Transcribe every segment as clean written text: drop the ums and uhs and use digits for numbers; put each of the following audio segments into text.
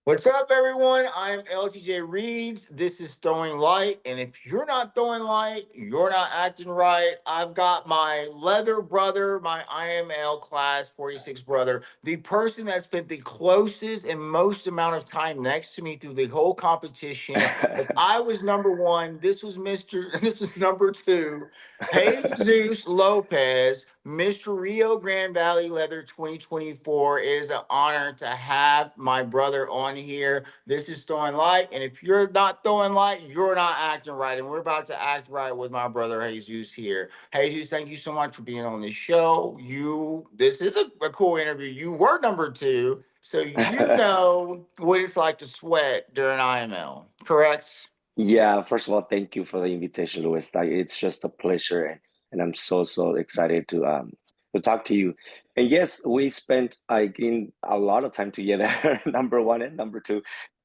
What's up, everyone? I'm LTJ Reeves. This is Throwing Light. And if you're not throwing light, you're not acting right. I've got my leather brother, my IML class 46 brother, the person that spent the closest and most amount of time next to me through the whole competition. If I was number one, this was this was number two. Jesus Lopez, Mr. Rio Grand Valley Leather 2024. It is an honor to have my brother on here. This is Throwing Light. And if you're not throwing light, you're not acting right. And we're about to act right with my brother Jesus here. Jesus, thank you so much for being on this show. This is a cool interview. You were number two, so you know what it's like to sweat during IML, correct? Yeah, first of all, thank you for the invitation, Louis. It's just a pleasure, and I'm so excited to talk to you. And yes, we spent in a lot of time together, number one and number two.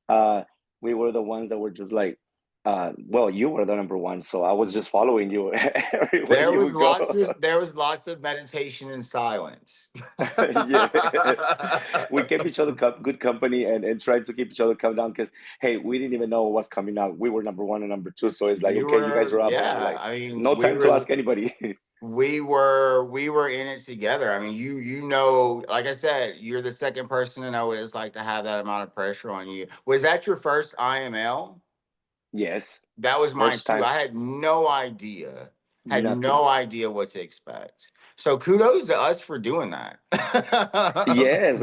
Uh, we were the ones that were just like, well, you were the number one, so I was just following you everywhere There you was would go. lots of meditation and silence. Yeah, we kept each other good company and tried to keep each other calm down because hey, we didn't even know what was coming out. We were number one and number two, so it's like You okay, you guys were, are up, and we're yeah. like, I mean, no time to ask anybody. we were in it together. I mean, you know, like I said, you're the second person to know what it's like to have that amount of pressure on you. Was that your first IML? Yes, That was mine first too. time, I had no idea. Had nothing. no idea what to expect. So kudos to us for doing that. Yes,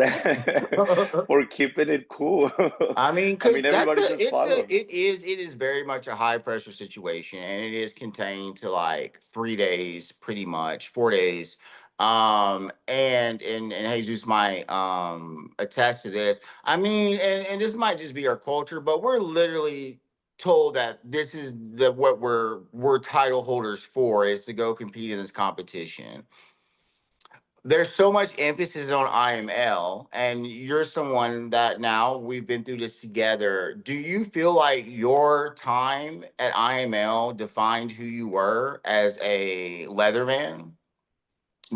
for keeping it cool. I mean, I mean, because everybody just followed. it is very much a high pressure situation, and it is contained to like 3 days, pretty much 4 days. And Jesus might attest to this. I mean, and this might just be our culture, but we're literally told that this is the what we're title holders for is to go compete in this competition. There's so much emphasis on IML, and you're someone that now we've been through this together. Do you feel like your time at IML defined who you were as a Leatherman?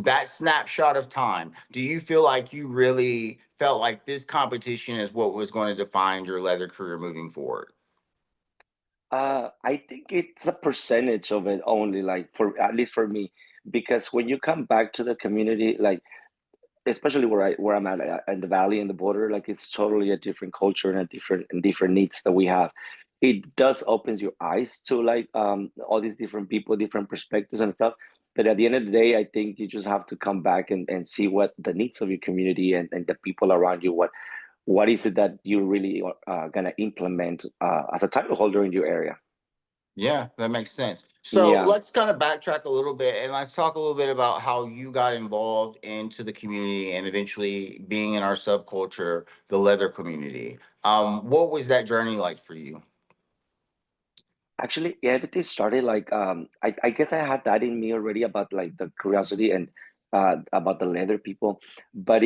That snapshot of time, do you feel like you really felt like this competition is what was going to define your leather career moving forward? I think it's a percentage of it only, like for at least for me, because when you come back to the community, like especially where I'm at in the valley and the border, like it's totally a different culture and a different needs that we have. It does opens your eyes to like all these different people, different perspectives and stuff. But at the end of the day, I think you just have to come back and see what the needs of your community and the people around you, what is it that you really gonna implement as a title holder in your area. Yeah, that makes sense. So Yeah. let's kind of backtrack a little bit and let's talk a little bit about how you got involved into the community and eventually being in our subculture, the leather community. What was that journey like for you? Actually, yeah, everything started like I guess I had that in me already about like the curiosity and about the leather people, but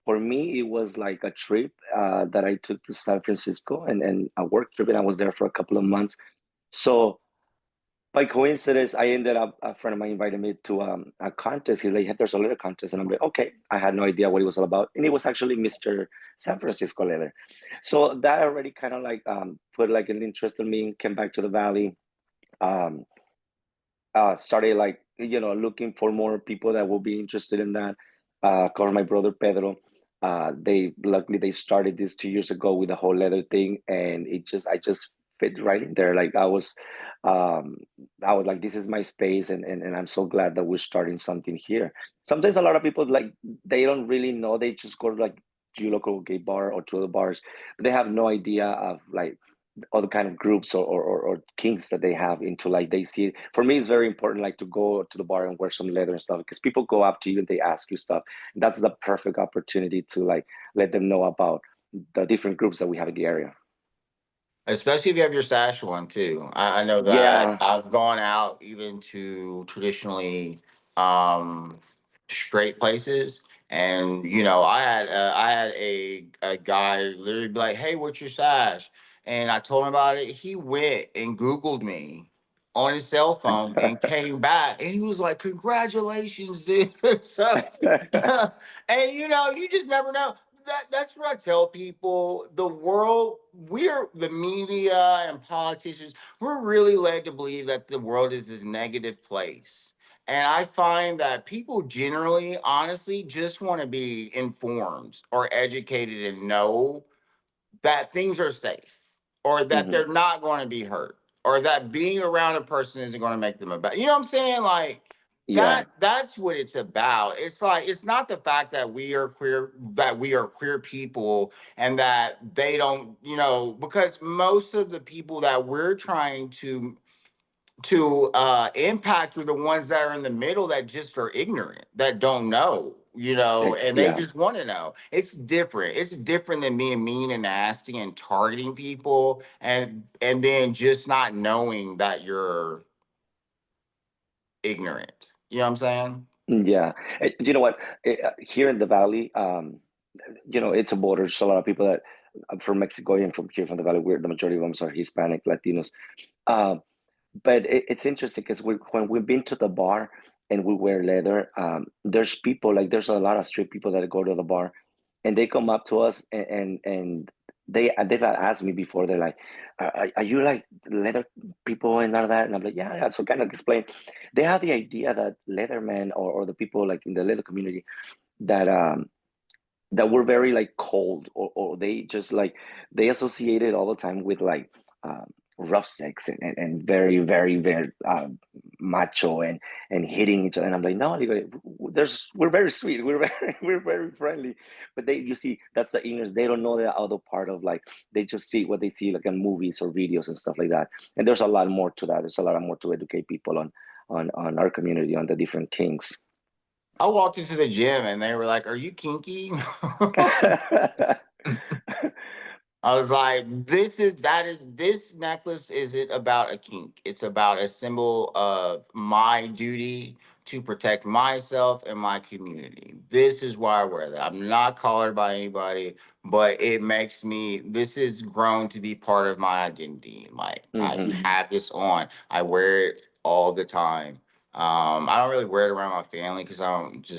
for me it was like a trip that I took to San Francisco and a work trip, and I was there for a couple of months. So by coincidence, I ended up a friend of mine invited me to a contest. He's like, "Hey, there's a leather contest," and I'm like, "Okay." I had no idea what it was all about, and it was actually Mr. San Francisco Leather. So that already kind of like put like an interest in me. Came back to the valley, um, started like looking for more people that will be interested in that. Called my brother Pedro. They luckily they started this 2 years ago with the whole leather thing, and I just fit right in there. Like um, I was like, this is my space, and I'm so glad that we're starting something here. Sometimes a lot of people like they don't really know. They just go to like your local gay bar or to the bars, but they have no idea of like other kind of groups or kinks that they have into like they see for me it's very important like to go to the bar and wear some leather and stuff because people go up to you and they ask you stuff, and that's the perfect opportunity to like let them know about the different groups that we have in the area. Especially if you have your sash one too. I know that Yeah. I've gone out even to traditionally um, straight places, and I had a guy literally be like, "Hey, what's your sash?" And I told him about it. He went and Googled me on his cell phone and came back, and he was like, "Congratulations, dude!" So, and you just never know. that's what I tell people. The world, we're the media and politicians. We're really led to believe that the world is this negative place, and I find that people generally, honestly, just want to be informed or educated and know that things are safe or that Hmm. they're not going to be hurt or that being around a person isn't going to make them a bad, you know what I'm saying? Like Yeah, that's what it's about. It's like it's not the fact that we are queer people and that they don't, because most of the people that we're trying to impact are the ones that are in the middle that just are ignorant, that don't know, and they yeah. just want to know. It's different than being mean and nasty and targeting people and then just not knowing that you're ignorant. You know what I'm saying? Yeah. You know what? Here in the valley, it's a border. There's a lot of people that from Mexico and from here from the valley. We're the majority of them are Hispanic, Latinos. Um, but it's interesting because when we've been to the bar and we wear leather, there's people like there's a lot of street people that go to the bar, and they come up to us and they've asked me before. They're like, are you like leather people and all that?" And I'm like, "Yeah, yeah." So kind of explain. They have the idea that leathermen or the people like in the leather community that that were very like cold or they just like they associate it all the time with like um, rough sex and very very macho and hitting each other. And I'm like, no, there's we're very sweet, we're very we're very friendly. But they, you see, that's the ignorance. They don't know the other part of like they just see what they see like in movies or videos and stuff like that. And there's a lot more to that. There's a lot more to educate people on our community, on the different kinks. I walked into the gym and they were like, "Are you kinky?" I was like, this necklace isn't about a kink. It's about a symbol of my duty to protect myself and my community. This is why I wear that. I'm not collared by anybody, but it makes me, this is grown to be part of my identity. Like I Hmm. have this on. I wear it all the time. I don't really wear it around my family because I don't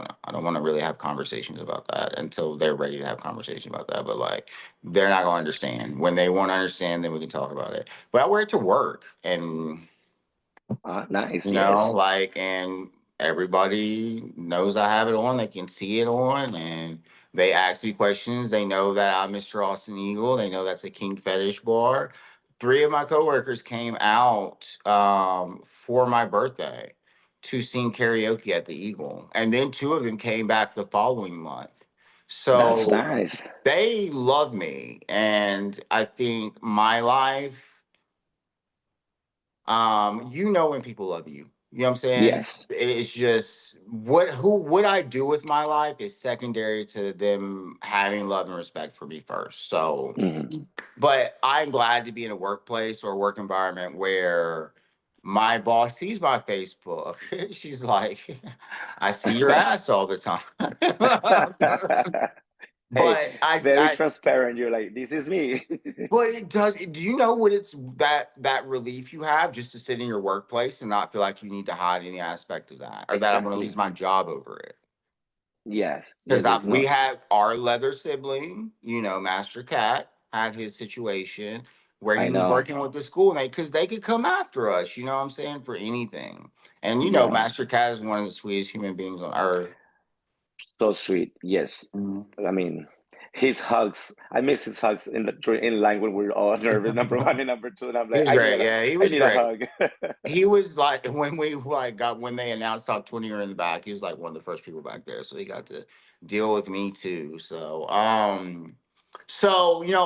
know. I don't want to really have conversations about that until they're ready to have conversation about that. But like they're not gonna understand. When they won't understand, then we can talk about it. But I wear it to work, and Nice, yes. and everybody knows I have it on. They can see it on, and they ask me questions. They know that I'm Mr. Austin Eagle. They know that's a kink fetish bar. Three of my coworkers came out for my birthday to sing karaoke at the Eagle, and then two of them came back the following month. That's So nice. they love me, and I think my life, when people love you. You know what I'm saying? Yes. It's just what I do with my life is secondary to them having love and respect for me first. So, Hmm. but I'm glad to be in a workplace or a work environment where my boss sees my Facebook. She's like, I see your ass all the time. Hey, But I, very I transparent. You're like, this is me. But it does. Do you know what it's that relief you have just to sit in your workplace and not feel like you need to hide any aspect of that, or that I'm going to lose Exactly. my job over it? Yes. Because Yes, it's we not. had our leather sibling, Master Cat had his situation where I he was know. working with the school, and because they could come after us, you know what I'm saying, for anything. And Yeah. Master Cat is one of the sweetest human beings on earth. So sweet. Yes. Mhm. I mean, his hugs. I miss his hugs in line when we're all nervous. Number one and number two, and I'm He like, was great. Yeah, he I was need a great. hug. He was like when they announced top 20 are in the back, he was like one of the first people back there. So he got to deal with me too. So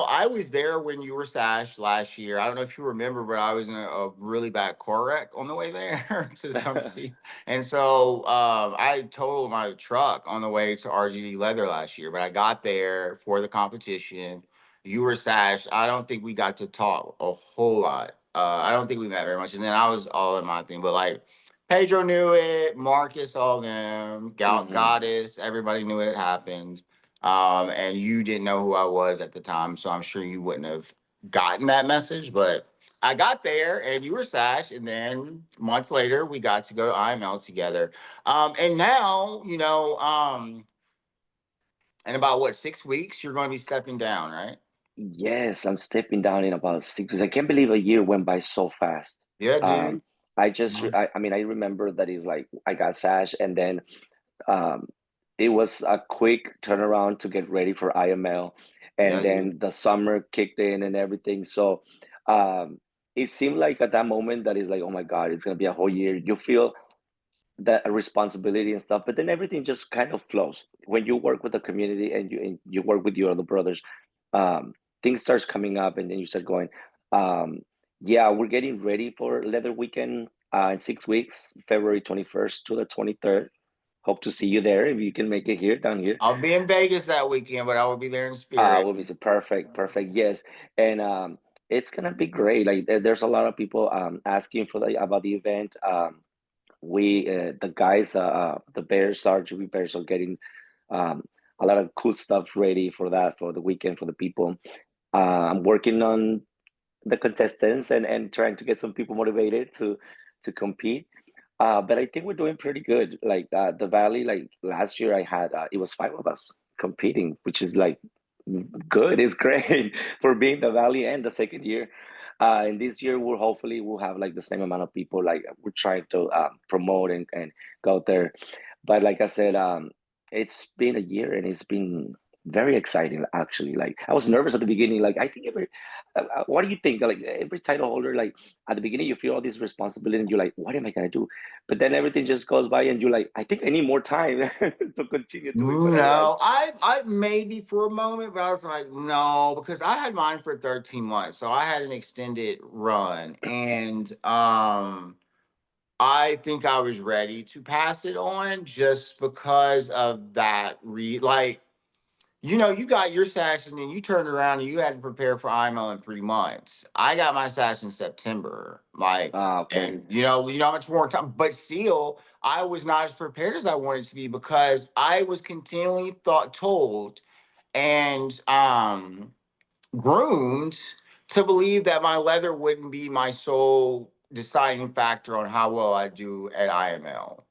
I was there when you were sashed last year. I don't know if you remember, but I was in a really bad car wreck on the way there to come see. And so I totaled my truck on the way to RGV Leather last year, but I got there for the competition. You were sashed. I don't think we got to talk a whole lot. I don't think we met very much. And then I was all in my thing, but like Pedro knew it, Marcus, all them, Hmm. Goddess, everybody knew it happened. And you didn't know who I was at the time, so I'm sure you wouldn't have gotten that message. But I got there, and you were Sash, and then months later, we got to go to IML together. And now, In about what, 6 weeks, you're going to be stepping down, right? Yes, I'm stepping down in about 6 weeks. I can't believe a year went by so fast. Yeah, Um, dude. I mean, I remember that it's like I got Sash, and then um, it was a quick turnaround to get ready for IML, and Yeah, dude. then the summer kicked in and everything. So um, it seemed like at that moment that is like, oh my God, it's gonna be a whole year. You feel that responsibility and stuff, but then everything just kind of flows when you work with the community and you work with your other brothers. um, Things starts coming up, and then you start going, um, yeah, we're getting ready for leather weekend in 6 weeks, February 21st to the 23rd. Hope to see you there if you can make it here, down here. I'll be in Vegas that weekend, but I will be there in spirit. Will be perfect, perfect. Yes, and it's gonna be great. Like there's a lot of people asking for the about the event. We the guys, the Bears, RGV Bears, are getting um, a lot of cool stuff ready for that, for the weekend, for the people. I'm working on the contestants and trying to get some people motivated to compete. But I think we're doing pretty good. Like the Valley, like last year I had it was 5 of us competing, which is like good. It's great for being the Valley and the second year. And this year we'll hopefully we'll have like the same amount of people. Like we're trying to promote and go there. But like I said, it's been a year and it's been very exciting actually. Like I was nervous at the beginning. Like I think every what do you think? Like every title holder, like at the beginning, you feel all this responsibility, and you're like, "What am I gonna do?" But then everything just goes by, and you're like, "I think I need more time to continue doing what I like." No, I maybe for a moment, but I was like, no, because I had mine for 13 months. So I had an extended run. And I think I was ready to pass it on just because of that like, you got your sash and then you turned around and you had to prepare for IMO in 3 months. I got my sash in September. Like, Ah, okay, and how much more time, but still, I was not as prepared as I wanted to be because I was continually told and groomed to believe that my leather wouldn't be my sole deciding factor on how well I do at IML.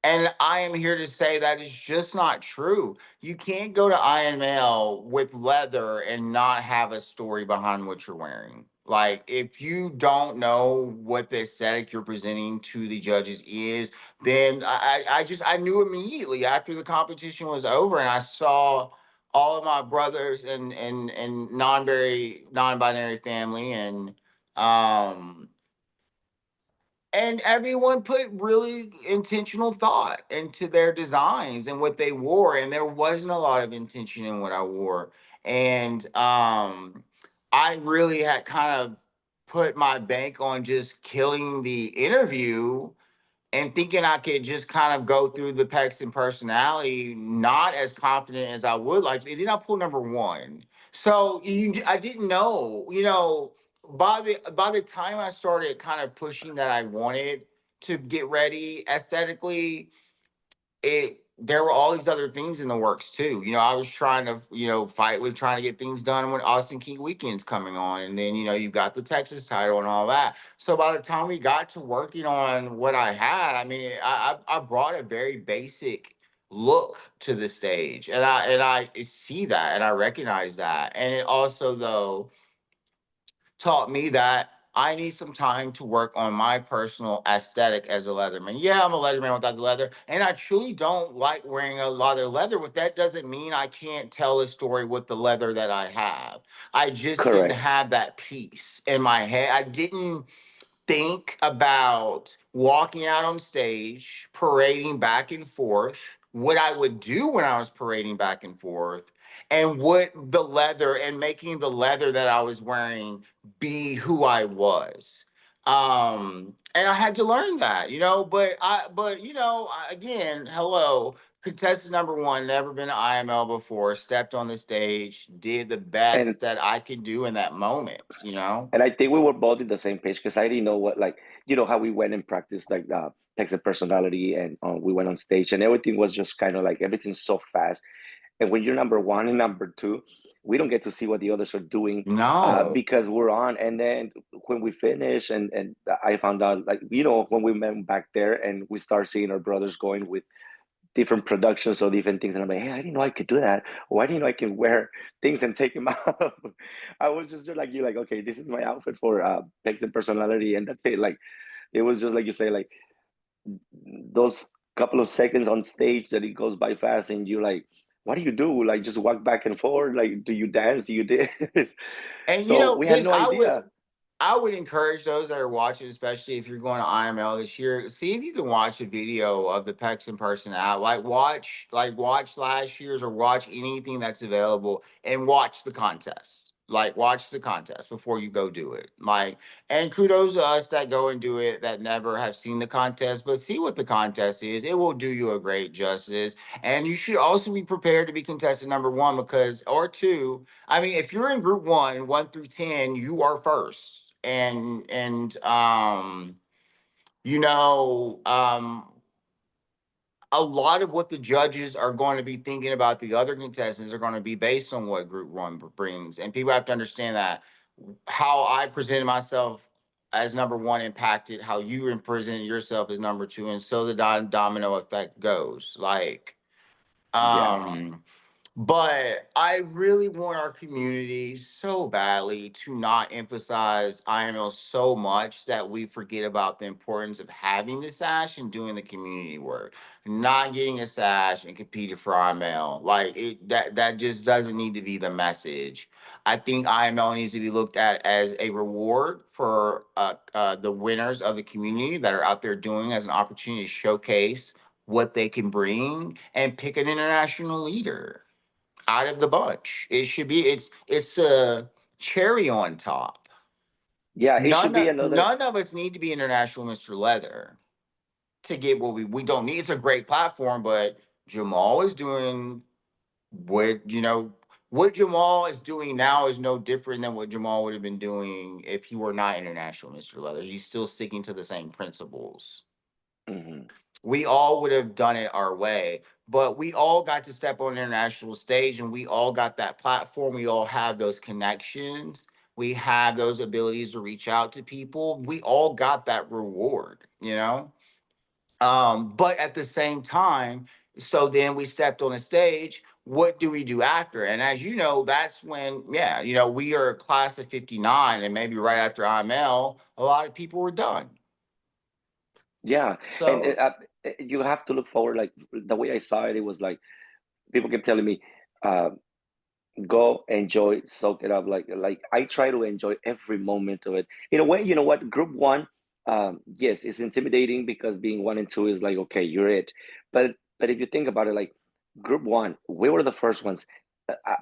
And I am here to say that is just not true. You can't go to IML with leather and not have a story behind what you're wearing. Like, if you don't know what the aesthetic you're presenting to the judges is, then I knew immediately after the competition was over and I saw all of my brothers and non-binary family um and everyone put really intentional thought into their designs and what they wore, and there wasn't a lot of intention in what I wore. And I really had kind of put my bank on just killing the interview and thinking I could just kind of go through the pecs and personality, not as confident as I would like to be. Then I pulled number one. So I didn't know, by the time I started kind of pushing that I wanted to get ready aesthetically, it there were all these other things in the works too. I was trying to, fight with trying to get things done when Austin Key weekend's coming on. And then, you've got the Texas title and all that. So by the time we got to working on what I had, I mean, I brought a very basic look to the stage. And I see that and I recognize that. And it also though taught me that I need some time to work on my personal aesthetic as a Leatherman. Yeah, I'm a Leatherman without the leather, and I truly don't like wearing a lot of leather. But that doesn't mean I can't tell a story with the leather that I have. I just didn't correct. have that piece in my head. I didn't think about walking out on stage, parading back and forth, what I would do when I was parading back and forth, and what the leather and making the leather that I was wearing be who I was. And I had to learn that, again, hello, contestant number one, never been to IML before, stepped on the stage, did the And best that I could do in that moment. I think we were both in the same page because I didn't know what, like, how we went and practiced like text personality, and we went on stage and everything was just kind of like everything's so fast. And when you're number one and number two, we don't get to see what the others are doing No. because we're on. And then when we finish, and I found out, like, when we went back there and we start seeing our brothers going with different productions or different things, and I'm like, hey, I didn't know I could do that. Why didn't I can wear things and take them off? I was just like you, like, okay, this is my outfit for Pecs and Personality, and that's it. Like it was just like you say, like those couple of seconds on stage that it goes by fast, and you like, what do you do? Like just walk back and forth? Like, do you dance? Do you this? And So we had this no idea. I would encourage those that are watching, especially if you're going to IML this year, see if you can watch a video of the Pex in person out. Like watch last year's or watch anything that's available and watch the contest. Like watch the contest before you go do it. Like, and kudos to us that go and do it that never have seen the contest, but see what the contest is. It will do you a great justice. And you should also be prepared to be contestant number one because or two. I mean, if you're in group one, 1 through 10, you are first. And you know, a lot of what the judges are going to be thinking about the other contestants are going to be based on what group one brings. And people have to understand that how I presented myself as number one impacted how you presented yourself as number two. And so the domino effect goes. Like, Yeah, um, but I really want our community so badly to not emphasize IML so much that we forget about the importance of having the sash and doing the community work. Not getting a sash and competing for IML. Like that just doesn't need to be the message. I think IML needs to be looked at as a reward for the winners of the community that are out there doing as an opportunity to showcase what they can bring and pick an international leader out of the bunch. It should be it's a cherry on top. yeah. It should None be of another. none of us need to be international Mr. Leather to get what we don't need. It's a great platform, but Jamal is doing what Jamal is doing now is no different than what Jamal would have been doing if he were not international Mr. Leather. He's still sticking to the same principles. Mhm. We all would have done it our way, but we all got to step on an international stage and we all got that platform. We all have those connections. We have those abilities to reach out to people. We all got that reward. But at the same time, so then we stepped on a stage. What do we do after? And as you know, that's when, yeah, we are a class of 59, and maybe right after IML, a lot of people were done. Yeah, and So you have to look forward. Like the way I saw it, it was like people kept telling me, uh, "Go enjoy, soak it up." Like I try to enjoy every moment of it. In a way, you know what? Group one, yes, it's intimidating because being one and two is like, okay, you're it. But if you think about it, like group one, we were the first ones.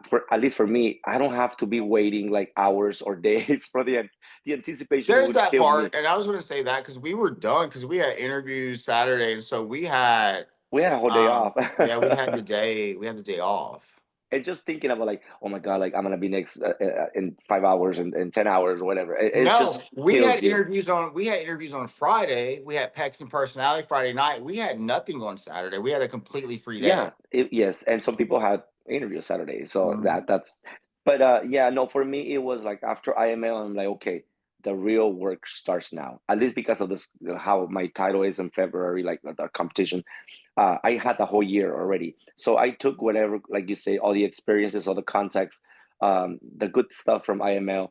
For at least for me, I don't have to be waiting like hours or days for the anticipation there's would that kill me. part, and I was going to say that because we were done because we had interviews Saturday, and so we had, We had a whole day off. yeah, we had the day off. And just thinking about like, oh my god, like I'm gonna be next in 5 hours and 10 hours or whatever. It's No, just kills you. we had interviews on Friday. We had Pecs and Personality Friday night. We had nothing on Saturday. We had a completely free day. Yeah, yes, and some people had interviews Saturday, so Mhm. that's. But yeah, no, for me it was like after IML, I'm like, okay, the real work starts now. At least because of this, how my title is in February, like the competition. I had the whole year already. So I took whatever, like you say, all the experiences, all the context, the good stuff from IML.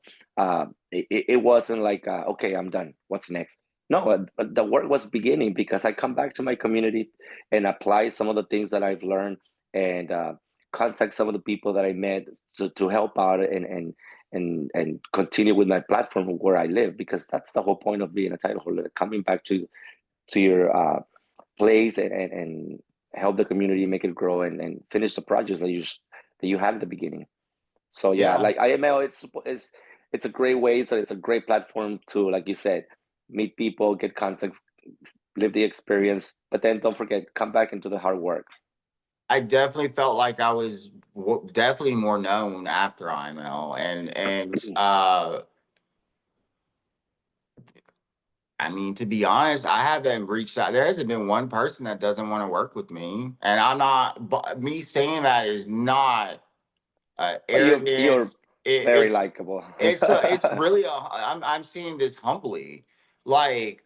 It wasn't like, okay, I'm done. What's next? No, the work was beginning because I come back to my community and apply some of the things that I've learned and contact some of the people that I met to help out and continue with my platform where I live because that's the whole point of being a title holder, coming back to your place and help the community make it grow and finish the projects that you had at the beginning. So yeah, Yeah, like IML, it's a great way. It's a great platform to, like you said, meet people, get contacts, live the experience. But then don't forget, come back into the hard work. I definitely felt like I was definitely more known after IML, and I mean, to be honest, I haven't reached out. There hasn't been one person that doesn't want to work with me, and I'm not. But me saying that is not But you're arrogance. It, very it's likable. it's really a. I'm seeing this humbly, like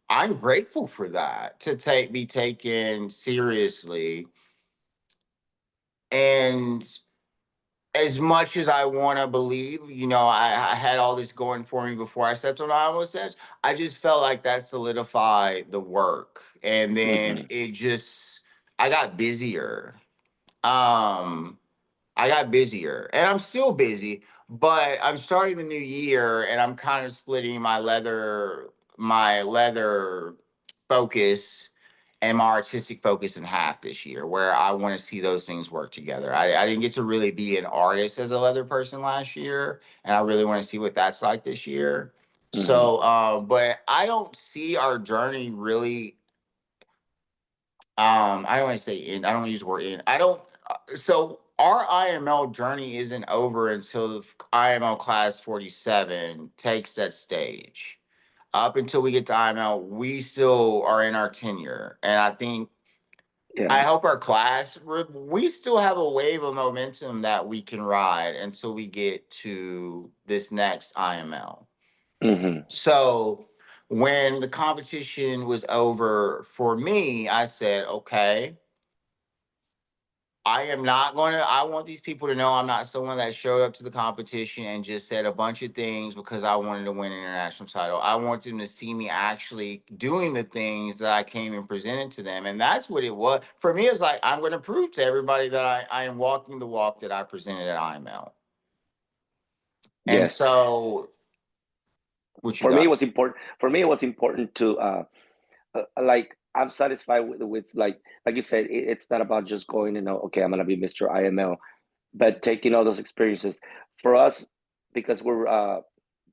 I'm grateful for that, to take be taken seriously. And as much as I want to believe, I had all this going for me before I stepped on the Iowa stage. I just felt like that solidified the work, and then Hmm. I got busier. Um, I got busier, and I'm still busy, but I'm starting the new year, and I'm kind of splitting my leather focus and my artistic focus in half this year, where I want to see those things work together. I didn't get to really be an artist as a leather person last year, and I really want to see what that's like this year. Hmm. So, but I don't see our journey really. I don't want to say in. I don't wanna use the word in. I don't. So our IML journey isn't over until the IML class 47 takes that stage. Up until we get to IML, we still are in our tenure, and I think I Yeah. hope our class we still have a wave of momentum that we can ride until we get to this next IML. Hmm. So when the competition was over for me, I said, okay, I am not going to. I want these people to know I'm not someone that showed up to the competition and just said a bunch of things because I wanted to win an international title. I want them to see me actually doing the things that I came and presented to them. And that's what it was. For me, it's like, I'm going to prove to everybody that I am walking the walk that I presented at IML. And Yes. so, what you For me, it got? was important. For me, it was important to like I'm satisfied with like you said, it's not about just going and okay, I'm gonna be Mr. IML, but taking all those experiences for us because we're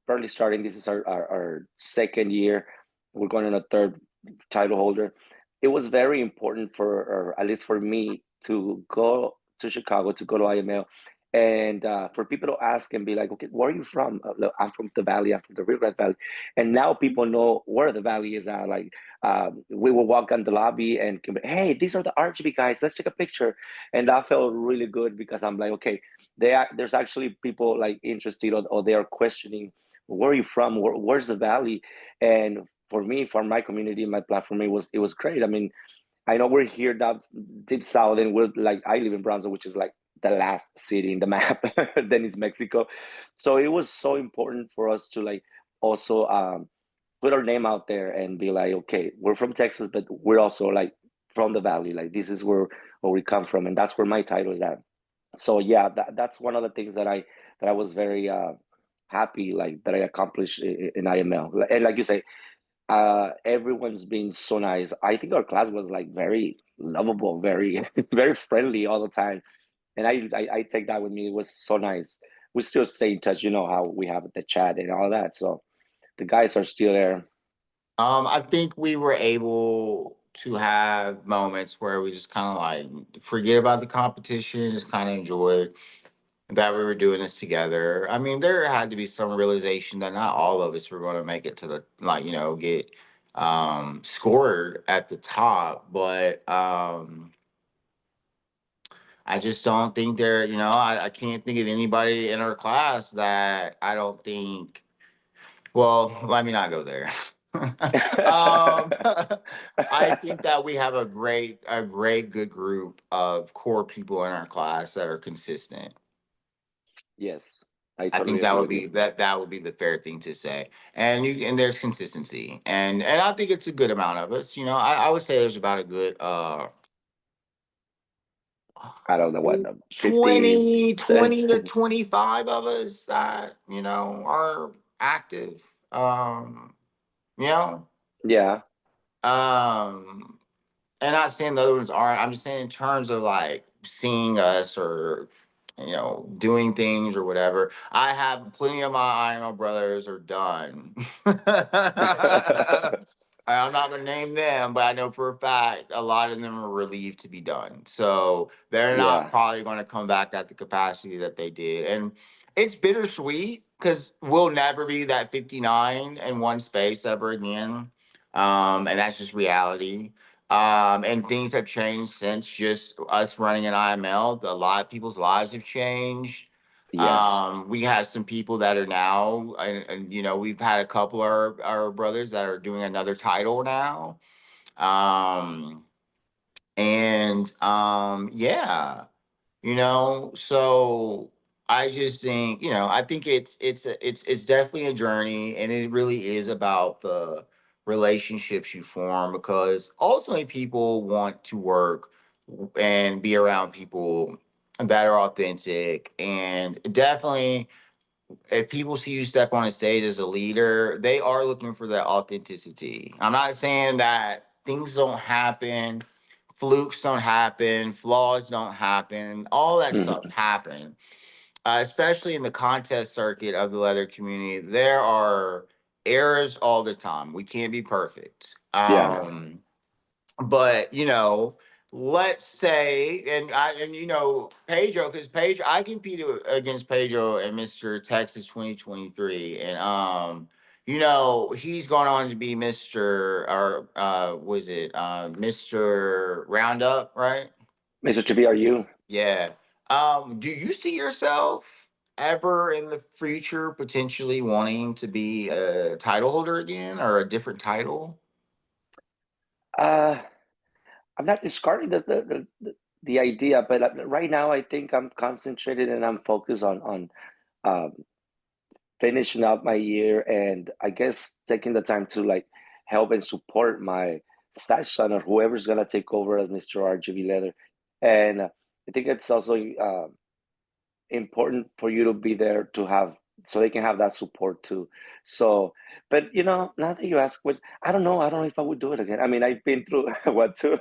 barely starting. This is our second year. We're going on a third title holder. It was very important for, or at least for me, to go to Chicago, to go to IML, and for people to ask and be like, okay, where are you from? Look, I'm from the Valley. I'm from the Rio Grand Valley, and now people know where the Valley is at. Like we will walk on the lobby and can be, hey, these are the RGB guys. Let's take a picture, and that felt really good because I'm like, okay, there's actually people like interested or they are questioning where are you from? Where's the valley? And for me, for my community, my platform, it was great. I mean, I know we're here down deep south, and we're like I live in Brownsville, which is like the last city in the map. Then it's Mexico, so it was so important for us to like also put our name out there and be like, okay, we're from Texas, but we're also like from the valley. Like this is where we come from, and that's where my title is at. So yeah, that's one of the things that I was very happy like that I accomplished in IML. And like you say, everyone's been so nice. I think our class was like very lovable, very very friendly all the time, and I take that with me. It was so nice. We still stay in touch. You know how we have the chat and all that. So the guys are still there. I think we were able to have moments where we just kind of like forget about the competition, just kind of enjoy that we were doing this together. I mean, there had to be some realization that not all of us were going to make it to the like, get scored at the top, but I just don't think I can't think of anybody in our class that I don't think well, let me not go there. um I think that we have a great good group of core people in our class that are consistent. Yes, I I totally think that agree would with be you. that would be the fair thing to say. And there's consistency. And I think it's a good amount of us. I would say there's about a good I don't know what 50. 20 to 25 of us that, are active. Um, you know, Yeah. um and not saying the other ones aren't. I'm just saying in terms of like seeing us or doing things or whatever. I have plenty of my IMO brothers are done. I'm not gonna name them, but I know for a fact a lot of them are relieved to be done. So they're not Yeah. probably gonna come back at the capacity that they did. And it's bittersweet because we'll never be that 59 in one space ever again. And that's just reality. And things have changed since just us running an IML. A lot of people's lives have changed. Yes. We have some people that are now, and you know, we've had a couple of our brothers that are doing another title now. Um, and yeah, you know, so I just think, you know, I think it's definitely a journey, and it really is about the relationships you form, because ultimately people want to work and be around people that are authentic. And definitely, if people see you step on a stage as a leader, they are looking for that authenticity. I'm not saying that things don't happen, flukes don't happen, flaws don't happen, all that stuff Hmm. happen. Especially in the contest circuit of the leather community, there are errors all the time. We can't be perfect. Yeah. But you know, let's say, and you know, Pedro, because Pedro, I competed against Pedro and Mr. Texas 2023, and you know, he's gone on to be Mr. or was it Mr. Roundup, right? Mr. Chibi, are you? Yeah. Do you see yourself ever in the future potentially wanting to be a title holder again, or a different title? Uh, I'm not discarding the idea, but right now I think I'm concentrated and I'm focused on um, finishing up my year, and I guess taking the time to like help and support my stash son or whoever's gonna take over as Mr. RGV Leather. And I think it's also important for you to be there to have so they can have that support too. So, but you know, now that you ask, what I don't know, I don't know if I would do it again. I mean, I've been through what two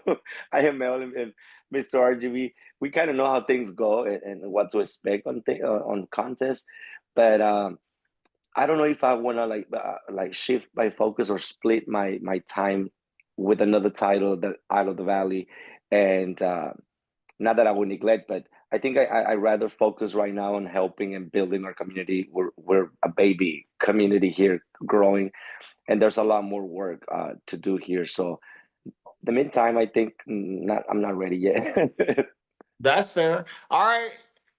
IML and Mr. RGB. We kind of know how things go and what to expect on contests, but I don't know if I want to like shift my focus or split my time with another title, the Isle of the Valley, and not that I would neglect, but I think I rather focus right now on helping and building our community. We're a baby community here, growing, and there's a lot more work to do here. So the meantime, I think not. I'm not ready yet. That's fair. All right.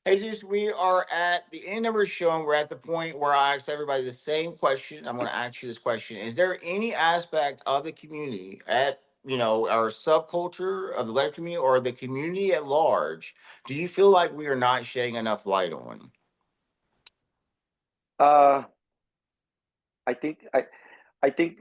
Jesus, we are at the end of our show, and we're at the point where I ask everybody the same question. I'm going to ask you this question. Is there any aspect of the community at, you know, our subculture of the leather community, or the community at large, do you feel like we are not shedding enough light on? uh, I think I think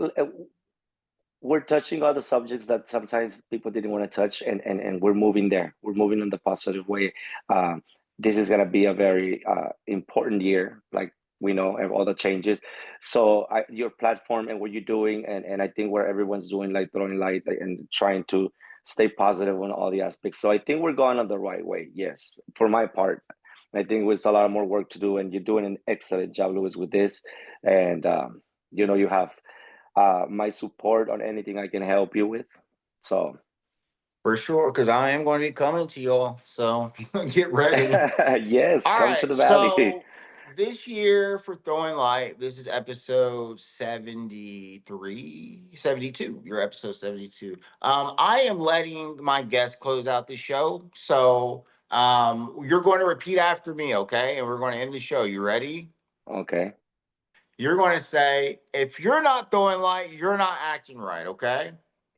we're touching all the subjects that sometimes people didn't want to touch, and we're moving there. We're moving in the positive way. um, this is going to be a very important year, like we know, and all the changes. So your platform and what you're doing, and I think where everyone's doing, like throwing light and trying to stay positive on all the aspects. So I think we're going on the right way, yes, for my part. I think there's a lot more work to do, and you're doing an excellent job, Louis, with this. And you know, you have my support on anything I can help you with. So, For sure, because I am going to be coming to y'all. So get ready. yes, All come to right. the valley. So this year for Throwing Light, this is episode 73, 72. Your episode 72. I am letting my guests close out the show. So you're going to repeat after me, okay? And we're going to end the show. You ready? Okay, You're going to say, if you're not throwing light, you're not acting right, okay?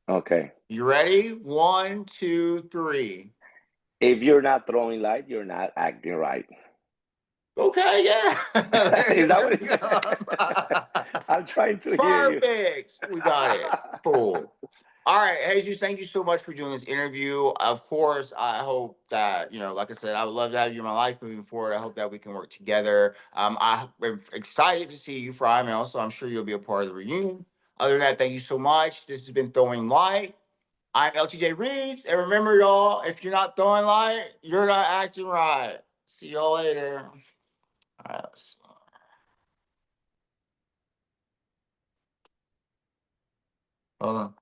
okay. You ready? One, two, three. If you're not throwing light, you're not acting right. Okay, yeah. Is that There what we it is? go. I'm trying to hear you. Perfect. We got it. Cool. All right, Jesus, thank you so much for doing this interview. Of course, I hope that, you know, like I said, I would love to have you in my life moving forward. I hope that we can work together. I'm excited to see you for IML, so I'm sure you'll be a part of the reunion. Other than that, thank you so much. This has been Throwing Light. I'm LTJ Reeds. And remember, y'all, if you're not throwing light, you're not acting right. See y'all later. All right, hold on.